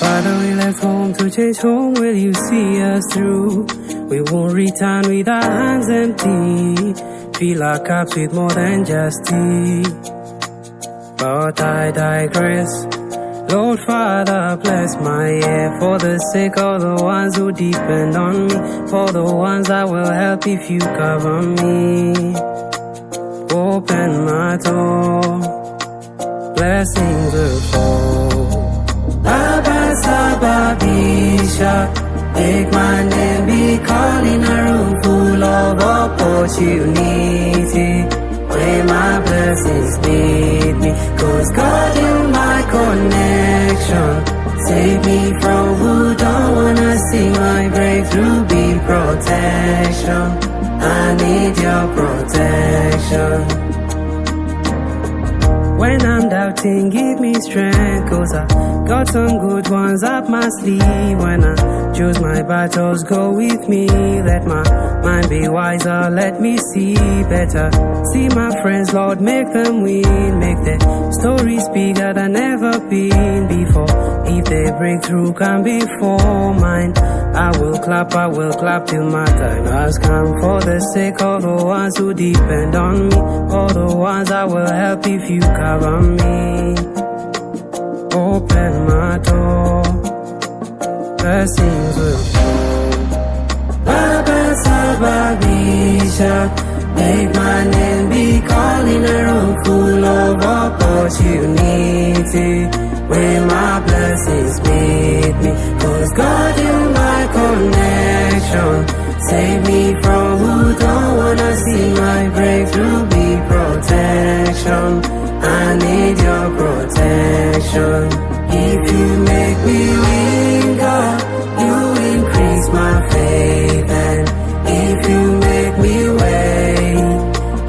Father, we left home to chase home. Will you see us through? We won't return with our hands empty. Fill our cups with more than just tea. But I digress. Lord Father, bless my ear for the sake of the ones who depend on me, for the ones I will help if you cover me. Open my door, blessings will fall. Baba Sababisha, make my name be called in a room full of opportunity, where my blessings meet me. Cause God, you my connection. Save me from who don't wanna see my breakthrough. Be protection, I need your protection. When I'm doubting, give me strength, cause I got some good ones up my sleeve. When I choose my battles, go with me. Let my mind be wiser, let me see better. See my friends, Lord, make them win. Make their stories bigger than ever been before. If they break through, come before mine. I will clap till my time has come. For the sake of the ones who depend on me, for the ones I will help if you cover me. Open my door, blessings will fall. Baba Sababisha, make my name be called in a room full of opportunity, where my blessings meet me. Cause God, you my connection. Save me from who don't wanna see my breakthrough. Be protection, I need your protection. If you make me win, God, you increase my faith. And if you make me wait,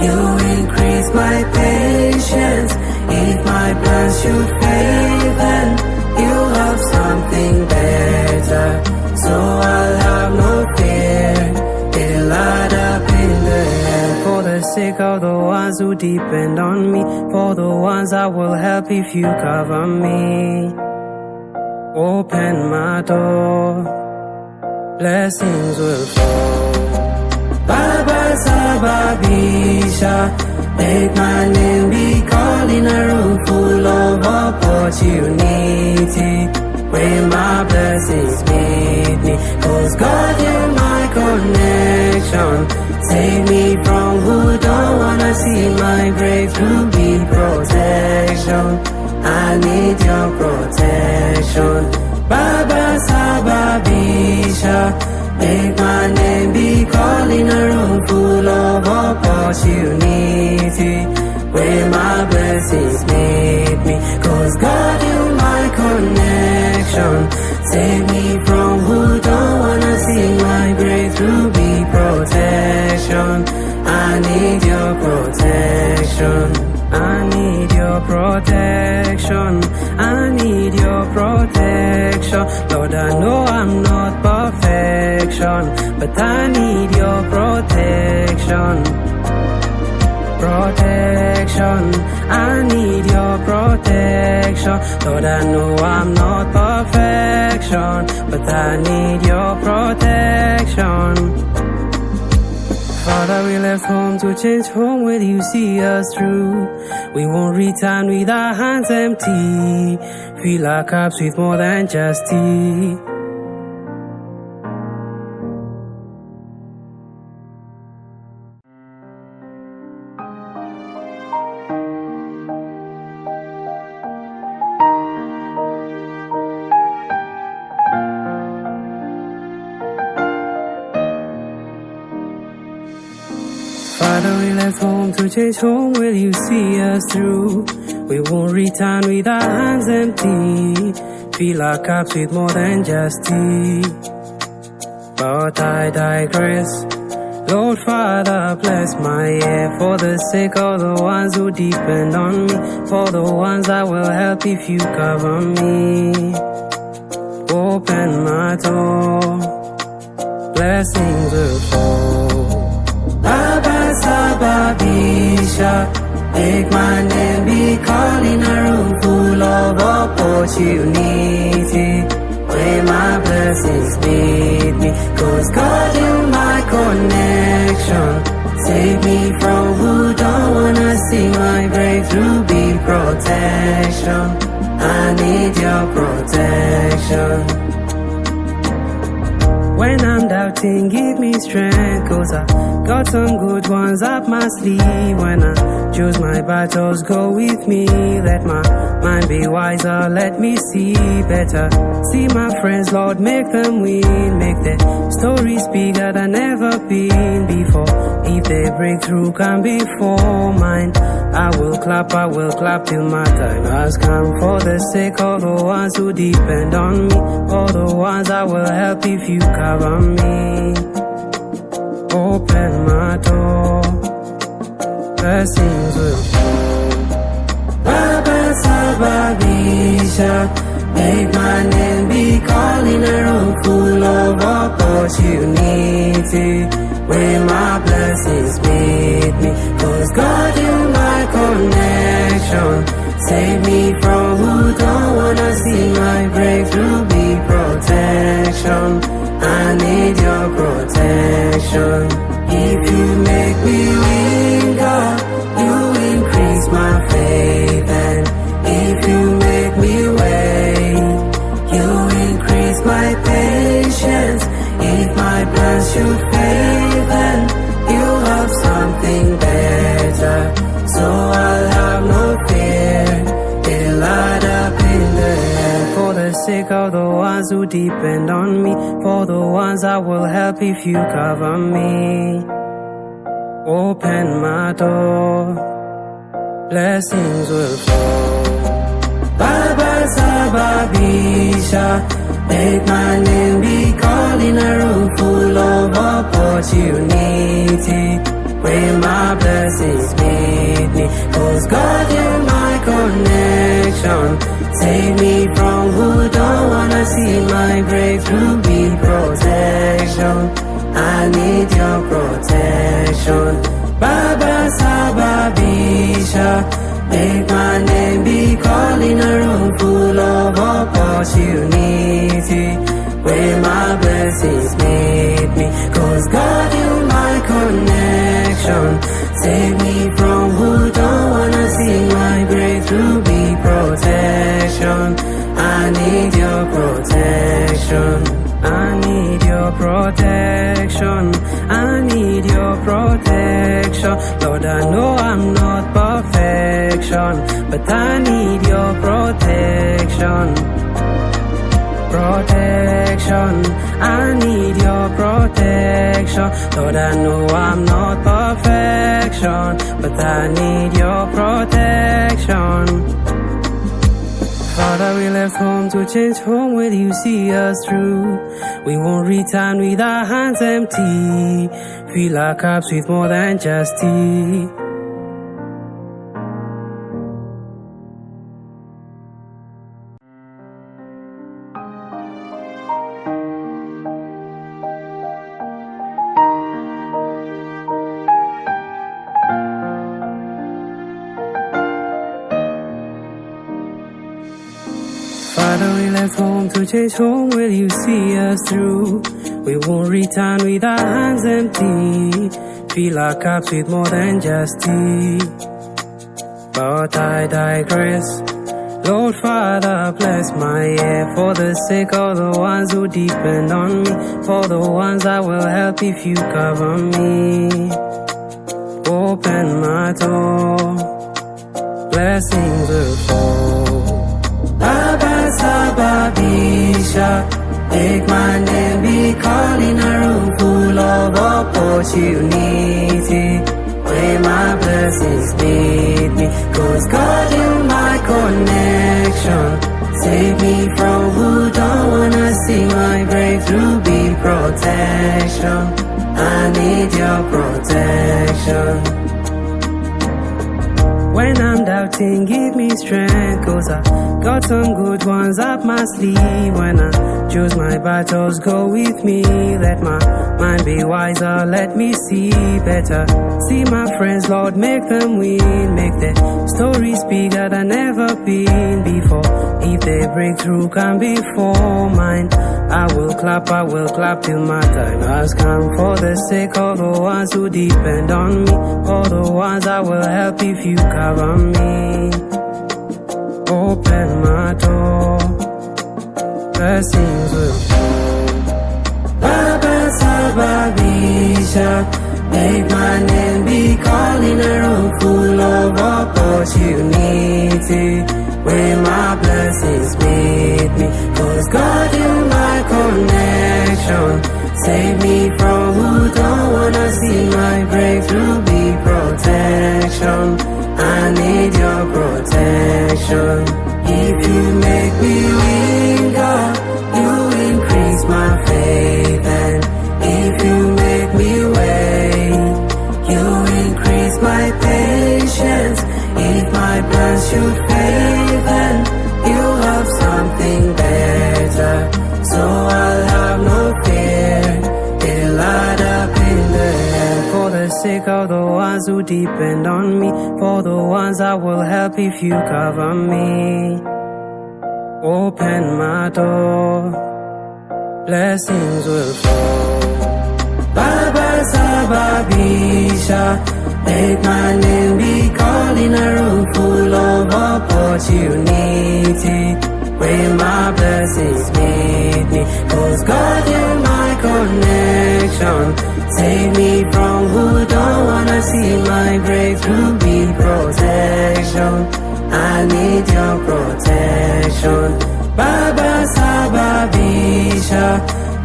you increase my patience. If my plans should fail, then you have something better. So I'll have no fear. It'll light up in the air. For the sake of the ones who depend on me, for the ones I will help if you cover me. Open my door, blessings will fall. Baba Sababisha, make my name be called in a room full of opportunity, where my blessings meet me. Cause God, you my connection. Save me from who don't wanna see my breakthrough. Be protection, I need your protection. Baba Sababisha, make my name be called in a room full of opportunity, where my blessings meet me. Cause God, you my connection. Save me from who don't wanna see my breakthrough. Be protection, I need your protection. I need your protection, I need your protection. Lord, I know I'm not perfection, but I need your protection. Protection, I need your protection. Lord, I know I'm not perfection, but I need your protection. Father, we left home to change home. Will you see us through? We won't return with our hands empty. Fill our cups with more than just tea. Father, we left home to chase home. Will you see us through? We won't return with our hands empty. Fill our cups with more than just tea. But I digress. Lord Father, bless my ear for the sake of the ones who depend on me, for the ones I will help if you cover me. Open my door, blessings will fall. Baba Sababisha, make my name be called in a room full of opportunity, blessings meet me. Cause God in my connection. Save me from who don't wanna see my breakthrough. Be protection. I need your protection. When I'm doubting, give me strength, cause I got some good ones up my sleeve. When I choose my battles, go with me. Let my mind be wiser, let me see better. See my friends, Lord, make them win. Make their stories bigger than ever been before. If they break through, come before mine. I will clap till my time has come. For the sake of the ones who depend on me, for the ones I will help if you cover me. Open my door, blessings will fall. Baba Sababisha, make my name be called in a room full of opportunity. Where my blessings meet me. Cause God in my connection. Save me from who don't wanna see my breakthrough. Be protection. I need your protection. If you make me win, God, you increase my faith. And if you make me wait, you increase my patience. If my plans should fail, then you have something better. So I'll have no fear. It'll light up in the air. For the sake of the ones who depend on me, for the ones I will help if you cover me. Open my door, blessings will fall. Baba Sababisha, make my name be called in a room full of opportunity. Where my blessings meet me. Cause God in my connection. Save me from who don't wanna see my breakthrough. Be protection. I need your protection. Baba Sababisha, make my name be called in a room full of opportunity. Where my blessings meet me. Cause God in my connection. Save me from who don't wanna see my breakthrough. Be protection. I need your protection. I need your protection. I need your protection. Lord, I know I'm not perfection, but I need your protection. Protection. I need your protection. Lord, I know I'm not perfection, but I need your protection. Father, we left home to change home. Will you see us through? We won't return with our hands empty. Fill our cups with more than just tea. Father, we left home to change home. Will you see us through? We won't return with our hands empty. Fill our cups with more than just tea. But I digress. Lord Father, bless my ear. For the sake of the ones who depend on me, for the ones I will help if you cover me. Open my door, blessings will fall. Baba Sababisha, make my name be called in a room full of opportunity. Where my blessings meet me. Cause God in my connection. Save me from who don't wanna see my breakthrough. Be protection. I need your protection. When I'm doubting, give me strength, cause I got some good ones up my sleeve. When I choose my battles, go with me. Let my mind be wiser, let me see better. See my friends, Lord, make them win. Make their stories bigger than ever been before. If they break through, can be for mine. I will clap till my time has come. For the sake of the ones who depend on me, for the ones I will help if you cover me. Open my door, blessings will fall. Baba Sababisha, make my name be called in a room full of opportunity, where my blessings meet me. Cause God, you're my connection. Save me from who don't wanna see my breakthrough. Be protection, I need your protection. If you make me win, God, you increase my faith. And if you make me wait, you increase my patience. If my plans should fail, then you have something better. So I'll have no fear, it'll add up in the end. For the sake of the ones who depend on me, for the ones I will help if you cover me. Open my door, blessings will fall. Baba Sababisha, make my name be called in a room full of opportunity, where my blessings meet me. Cause God, you're my connection. Save me from who don't wanna see my breakthrough. Be protection, I need your protection. Baba Sababisha,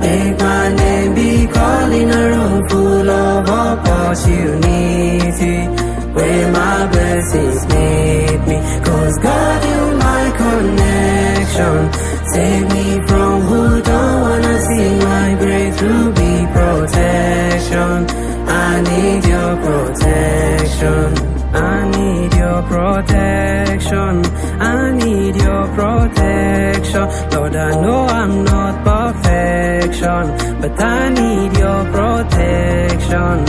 make my name be called in a room full of opportunity, where my blessings meet me. Cause God, you're my connection. Save me from who don't wanna see my breakthrough. Be protection, I need your protection. I need your protection, I need your protection. Lord, I know I'm not perfection, but I need your protection.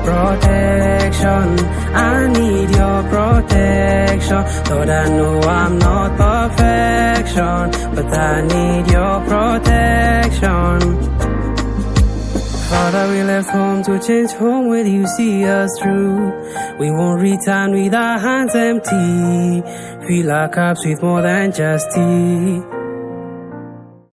Protection, I need your protection. Lord, I know I'm not perfection, but I need your protection. Father, we left home to change home. Will you see us through? We won't return with our hands empty. Fill our cups with more than just tea.